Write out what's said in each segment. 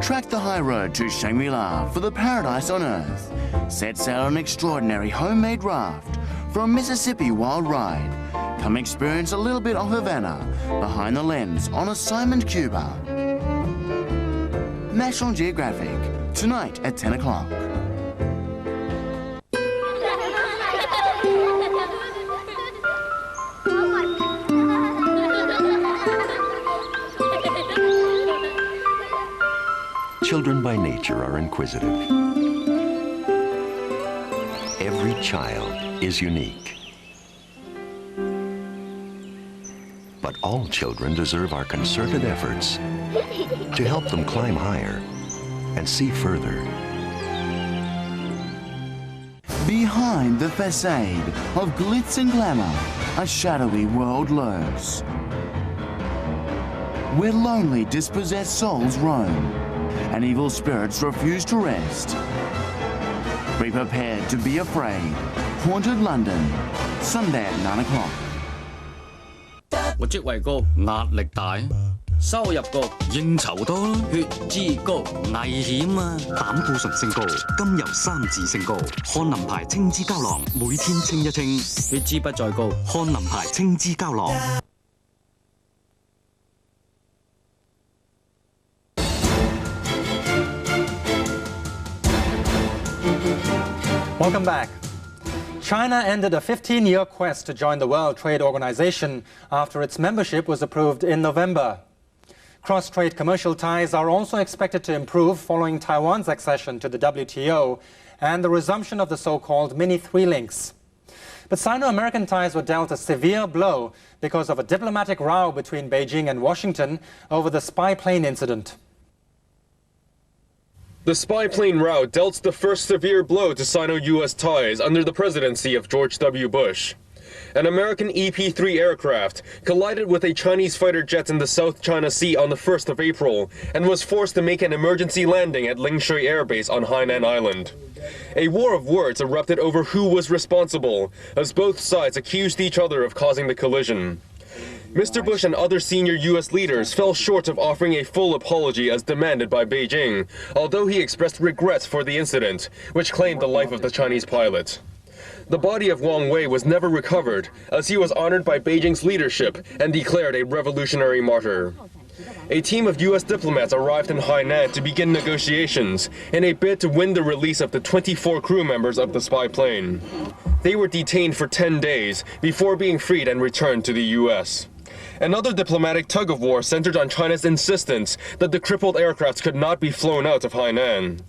Track the high road to Shangri-La for the paradise on earth. Set sail on an extraordinary homemade raft for a Mississippi wild ride. Come experience a little bit of Havana behind the lens on assignment Cuba. National Geographic, tonight at 10 o'clock. Children by nature are inquisitive. Every child is unique. But all children deserve our concerted efforts to help them climb higher and see further. Behind the facade of glitz and glamour, a shadowy world lurks, where lonely, dispossessed souls roam and evil spirits refuse to rest. Be prepared to be afraid. Haunted London, Sunday at 9 o'clock. 我職位高，壓力大，收入高，應酬多，血脂高，危險啊！膽固醇升高，甘油三酯升高，漢林牌青脂膠囊每天清一清，血脂不再高，漢林牌青脂膠囊。Welcome back. China ended a 15-year quest to join the World Trade Organization after its membership was approved in November. Cross-trade commercial ties are also expected to improve following Taiwan's accession to the WTO and the resumption of the so-called mini-three links. But Sino-American ties were dealt a severe blow because of a diplomatic row between Beijing and Washington over the spy plane incident. The spy plane row dealt the first severe blow to Sino-U.S. ties under the presidency of George W. Bush. An American EP-3 aircraft collided with a Chinese fighter jet in the South China Sea on the 1st of April and was forced to make an emergency landing at Lingshui Air Base on Hainan Island. A war of words erupted over who was responsible, as both sides accused each other of causing the collision. Mr. Bush and other senior U.S. leaders fell short of offering a full apology as demanded by Beijing, although he expressed regrets for the incident, which claimed the life of the Chinese pilot. The body of Wang Wei was never recovered, as he was honored by Beijing's leadership and declared a revolutionary martyr. A team of U.S. diplomats arrived in Hainan to begin negotiations in a bid to win the release of the 24 crew members of the spy plane. They were detained for 10 days before being freed and returned to the U.S. Another diplomatic tug-of-war centered on China's insistence that the crippled aircraft could not be flown out of Hainan.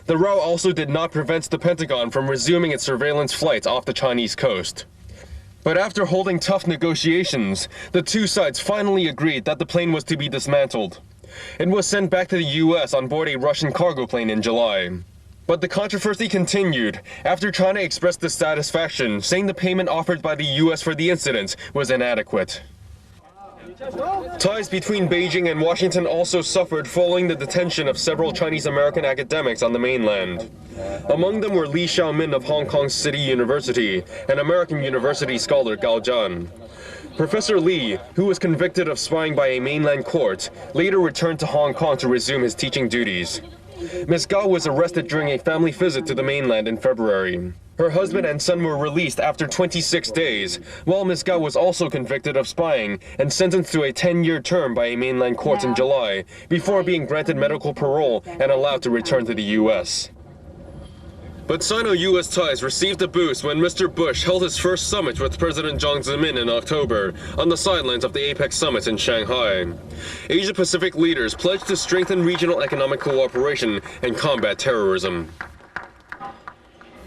The row also did not prevent the Pentagon from resuming its surveillance flights off the Chinese coast. But after holding tough negotiations, the two sides finally agreed that the plane was to be dismantled. It was sent back to the U.S. on board a Russian cargo plane in July. But the controversy continued after China expressed dissatisfaction, saying the payment offered by the U.S. for the incident was inadequate. Ties between Beijing and Washington also suffered following the detention of several Chinese-American academics on the mainland. Among them were Li Xiaomin of Hong Kong City University and American University scholar Gao Zhan. Professor Li, who was convicted of spying by a mainland court, later returned to Hong Kong to resume his teaching duties. Ms. Gao was arrested during a family visit to the mainland in February. Her husband and son were released after 26 days, while Ms. Gao was also convicted of spying and sentenced to a 10-year term by a mainland court in July, before being granted medical parole and allowed to return to the U.S. But Sino-U.S. ties received a boost when Mr. Bush held his first summit with President Jiang Zemin in October on the sidelines of the APEC summit in Shanghai. Asia-Pacific leaders pledged to strengthen regional economic cooperation and combat terrorism.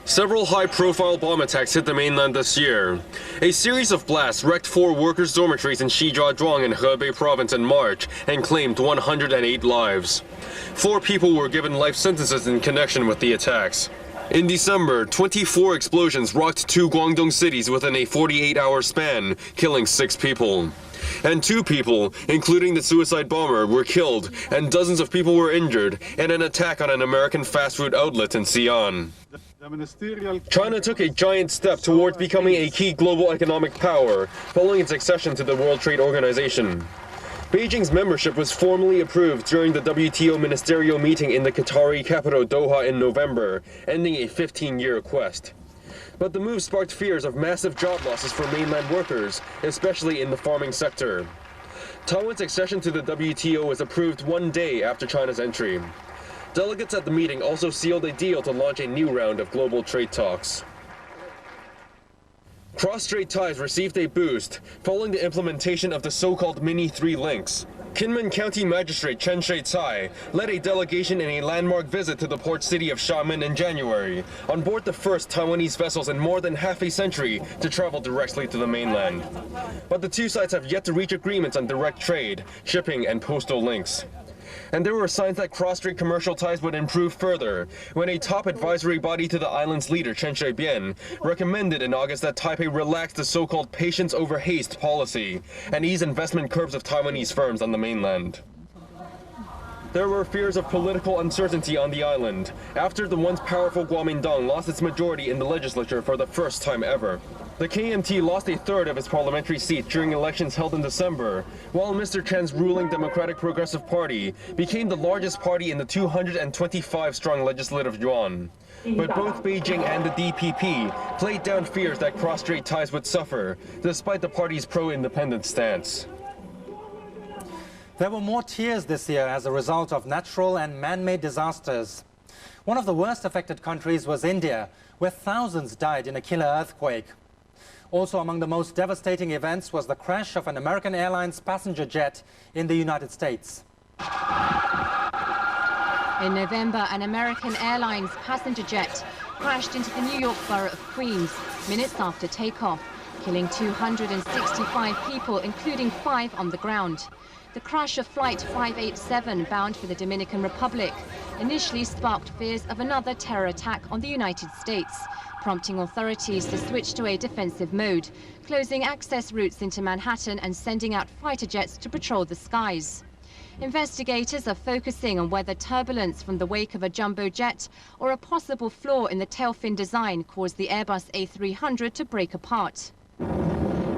Several high-profile bomb attacks hit the mainland this year. A series of blasts wrecked 4 workers' dormitories in Shijiazhuang in Hebei province in March and claimed 108 lives. 4 people were given life sentences in connection with the attacks. In December, 24 explosions rocked 2 Guangdong cities within a 48-hour span, killing 6 people. And 2 people, including the suicide bomber, were killed, and dozens of people were injured in an attack on an American fast food outlet in Xi'an. China took a giant step towards becoming a key global economic power following its accession to the World Trade Organization. Beijing's membership was formally approved during the WTO ministerial meeting in the Qatari capital Doha in November, ending a 15-year quest. But the move sparked fears of massive job losses for mainland workers, especially in the farming sector. Taiwan's accession to the WTO was approved one day after China's entry. Delegates at the meeting also sealed a deal to launch a new round of global trade talks. Cross-strait ties received a boost following the implementation of the so-called Mini 3 links. Kinmen County Magistrate Chen Shui-tsai led a delegation in a landmark visit to the port city of Xiamen in January, on board the first Taiwanese vessels in more than half a century to travel directly to the mainland. But the two sides have yet to reach agreements on direct trade, shipping, and postal links. And there were signs that cross-strait commercial ties would improve further when a top advisory body to the island's leader, Chen Shui-bian, recommended in August that Taipei relax the so-called patience over haste policy and ease investment curbs of Taiwanese firms on the mainland. There were fears of political uncertainty on the island after the once powerful Kuomintang lost its majority in the legislature for the first time ever. The KMT lost a third of its parliamentary seats during elections held in December, while Mr. Chen's ruling Democratic Progressive Party became the largest party in the 225-strong legislative yuan. But both Beijing and the DPP played down fears that cross-strait ties would suffer, despite the party's pro-independence stance. There were more tears this year as a result of natural and man-made disasters. One of the worst affected countries was India, where thousands died in a killer earthquake. Also among the most devastating events was the crash of an American Airlines passenger jet in the United States. In November, an American Airlines passenger jet crashed into the New York borough of Queens minutes after takeoff, killing 265 people, including 5 on the ground. The crash of Flight 587, bound for the Dominican Republic, initially sparked fears of another terror attack on the United States, prompting authorities to switch to a defensive mode, closing access routes into Manhattan and sending out fighter jets to patrol the skies. Investigators are focusing on whether turbulence from the wake of a jumbo jet or a possible flaw in the tail fin design caused the Airbus A300 to break apart.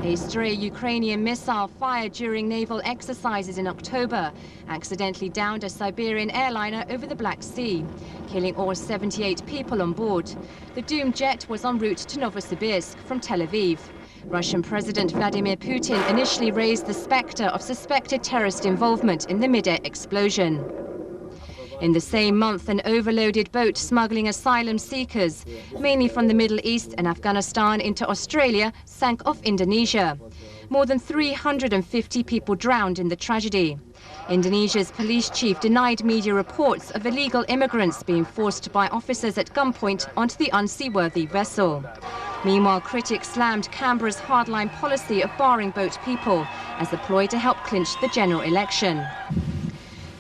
A stray Ukrainian missile fired during naval exercises in October accidentally downed a Siberian airliner over the Black Sea, killing all 78 people on board. The doomed jet was en route to Novosibirsk from Tel Aviv. Russian President Vladimir Putin initially raised the specter of suspected terrorist involvement in the mid-air explosion. In the same month, an overloaded boat smuggling asylum seekers, mainly from the Middle East and Afghanistan, into Australia, sank off Indonesia. More than 350 people drowned in the tragedy. Indonesia's police chief denied media reports of illegal immigrants being forced by officers at gunpoint onto the unseaworthy vessel. Meanwhile, critics slammed Canberra's hardline policy of barring boat people as a ploy to help clinch the general election.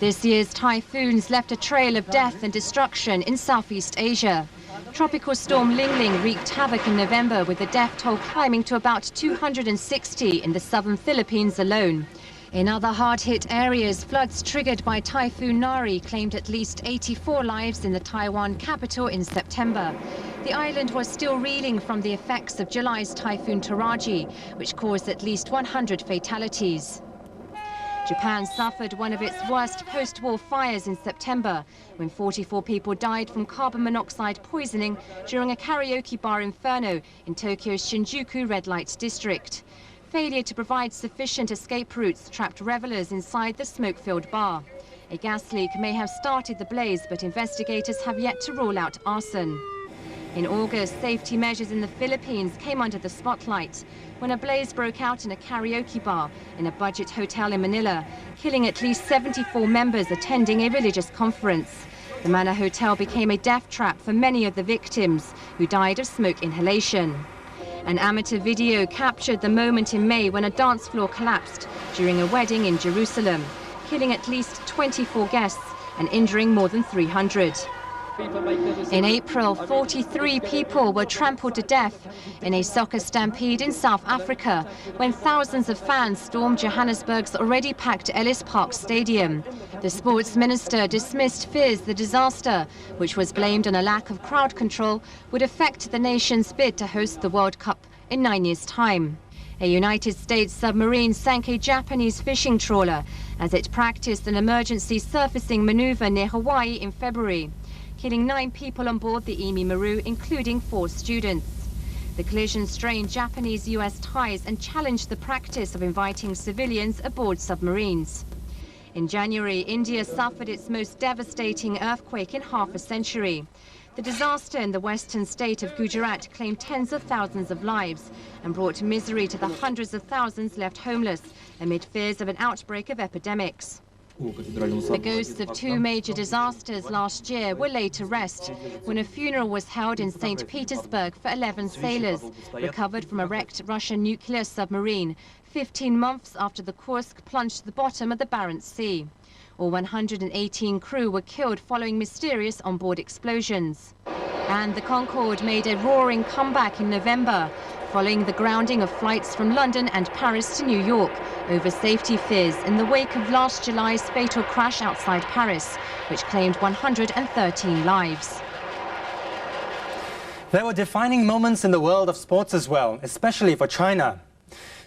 This year's typhoons left a trail of death and destruction in Southeast Asia. Tropical storm Ling Ling wreaked havoc in November, with the death toll climbing to about 260 in the southern Philippines alone. In other hard-hit areas, floods triggered by Typhoon Nari claimed at least 84 lives in the Taiwan capital in September. The island was still reeling from the effects of July's Typhoon Taraji, which caused at least 100 fatalities. Japan suffered one of its worst post-war fires in September, when 44 people died from carbon monoxide poisoning during a karaoke bar inferno in Tokyo's Shinjuku red light district. Failure to provide sufficient escape routes trapped revelers inside the smoke-filled bar. A gas leak may have started the blaze, but investigators have yet to rule out arson. In August, safety measures in the Philippines came under the spotlight when a blaze broke out in a karaoke bar in a budget hotel in Manila, killing at least 74 members attending a religious conference. The Manor Hotel became a death trap for many of the victims, who died of smoke inhalation. An amateur video captured the moment in May when a dance floor collapsed during a wedding in Jerusalem, killing at least 24 guests and injuring more than 300. In April, 43 people were trampled to death in a soccer stampede in South Africa when thousands of fans stormed Johannesburg's already packed Ellis Park Stadium. The sports minister dismissed fears the disaster, which was blamed on a lack of crowd control, would affect the nation's bid to host the World Cup in 9 years' time. A United States submarine sank a Japanese fishing trawler as it practiced an emergency surfacing maneuver near Hawaii in February, killing 9 people on board the Emi Maru, including 4 students. The collision strained Japanese-US ties and challenged the practice of inviting civilians aboard submarines. In January, India suffered its most devastating earthquake in half a century. The disaster in the western state of Gujarat claimed tens of thousands of lives and brought misery to the hundreds of thousands left homeless amid fears of an outbreak of epidemics. The ghosts of 2 major disasters last year were laid to rest when a funeral was held in St. Petersburg for 11 sailors recovered from a wrecked Russian nuclear submarine 15 months after the Kursk plunged to the bottom of the Barents Sea. All 118 crew were killed following mysterious onboard explosions. And the Concorde made a roaring comeback in November, following the grounding of flights from London and Paris to New York over safety fears in the wake of last July's fatal crash outside Paris, which claimed 113 lives. There were defining moments in the world of sports as well, especially for China.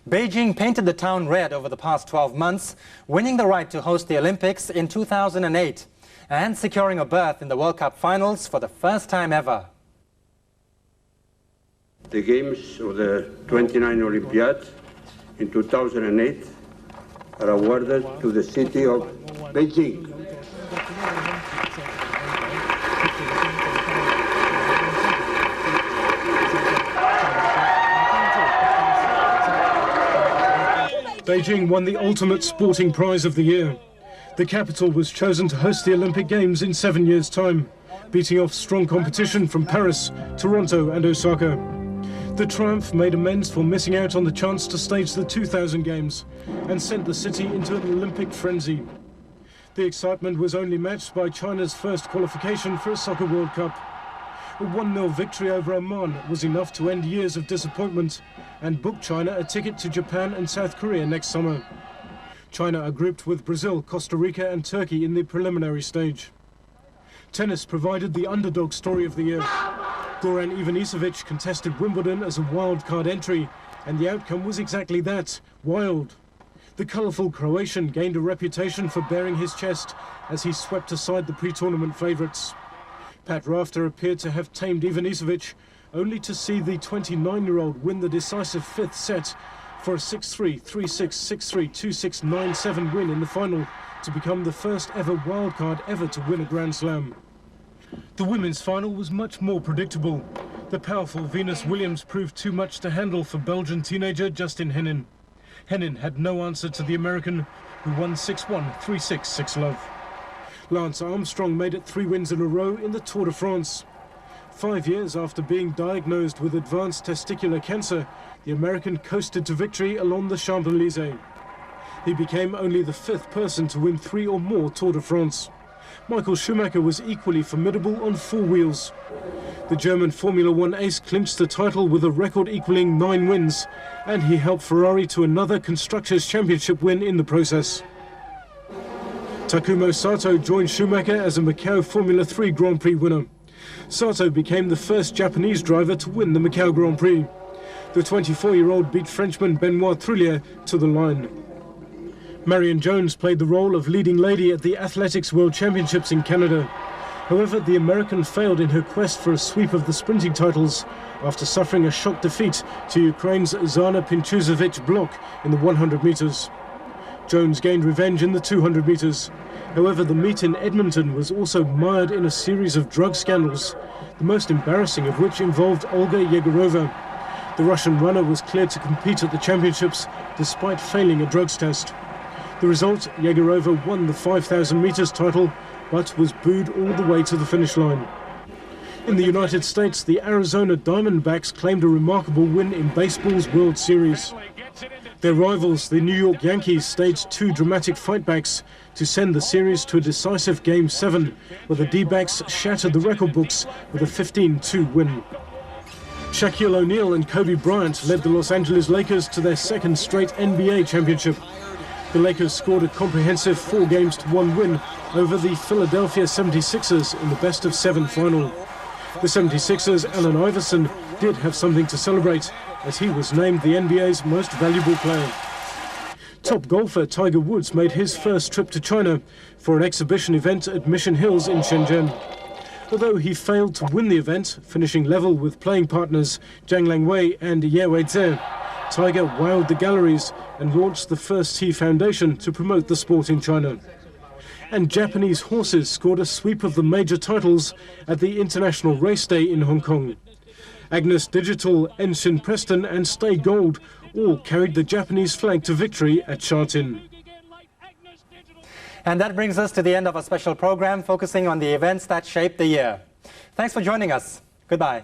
Beijing painted the town red over the past 12 months, winning the right to host the Olympics in 2008 and securing a berth in the World Cup finals for the first time ever. The games of the 29 Olympiad in 2008 are awarded to the city of Beijing. Beijing won the ultimate sporting prize of the year. The capital was chosen to host the Olympic Games in 7 years' time, beating off strong competition from Paris, Toronto and Osaka. The triumph made amends for missing out on the chance to stage the 2000 Games and sent the city into an Olympic frenzy. The excitement was only matched by China's first qualification for a Soccer World Cup. A 1-0 victory over Oman was enough to end years of disappointment and book China a ticket to Japan and South Korea next summer. China are grouped with Brazil, Costa Rica and Turkey in the preliminary stage. Tennis provided the underdog story of the year. Goran Ivanisevic contested Wimbledon as a wild-card entry, and the outcome was exactly that, wild. The colourful Croatian gained a reputation for baring his chest as he swept aside the pre-tournament favourites. Pat Rafter appeared to have tamed Ivanisevic, only to see the 29-year-old win the decisive 5th set for a 6-3, 3-6, 6-3, 2-6, 9-7 win in the final to become the first ever wildcard ever to win a Grand Slam. The women's final was much more predictable. The powerful Venus Williams proved too much to handle for Belgian teenager Justin Henin. Henin had no answer to the American, who won 6-1, 3-6, 6-love. Lance Armstrong made it 3 wins in a row in the Tour de France. 5 years after being diagnosed with advanced testicular cancer, the American coasted to victory along the Champs-Élysées. He became only the 5th person to win 3 or more Tour de France. Michael Schumacher was equally formidable on 4 wheels. The German Formula One ace clinched the title with a record-equaling 9 wins, and he helped Ferrari to another Constructors' Championship win in the process. Takuma Sato joined Schumacher as a Macau Formula 3 Grand Prix winner. Sato became the first Japanese driver to win the Macau Grand Prix. The 24-year-old beat Frenchman Benoit Trullier to the line. Marion Jones played the role of leading lady at the Athletics World Championships in Canada. However, the American failed in her quest for a sweep of the sprinting titles after suffering a shock defeat to Ukraine's Zana Pinchusevic-Bloch in the 100 metres. Jones gained revenge in the 200 metres. However, the meet in Edmonton was also mired in a series of drug scandals, the most embarrassing of which involved Olga Yegorova. The Russian runner was cleared to compete at the championships despite failing a drugs test. The result, Yegorova won the 5,000 metres title, but was booed all the way to the finish line. In the United States, the Arizona Diamondbacks claimed a remarkable win in baseball's World Series. Their rivals, the New York Yankees, staged 2 dramatic fightbacks to send the series to a decisive Game 7, where the D-backs shattered the record books with a 15-2 win. Shaquille O'Neal and Kobe Bryant led the Los Angeles Lakers to their 2nd straight NBA championship. The Lakers scored a comprehensive 4-1 win over the Philadelphia 76ers in the best-of-7 final. The 76ers' Allen Iverson did have something to celebrate, as he was named the NBA's most valuable player. Top golfer Tiger Woods made his first trip to China for an exhibition event at Mission Hills in Shenzhen. Although he failed to win the event, finishing level with playing partners Zhang Langwei and Ye Weizhe, Tiger wowed the galleries and launched the First Tee Foundation to promote the sport in China. And Japanese horses scored a sweep of the major titles at the International Race Day in Hong Kong. Agnes Digital, Ensign Preston and Stay Gold all carried the Japanese flag to victory at Sha Tin. And that brings us to the end of a special program focusing on the events that shaped the year. Thanks for joining us. Goodbye.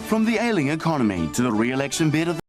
From the ailing economy to the re-election bid of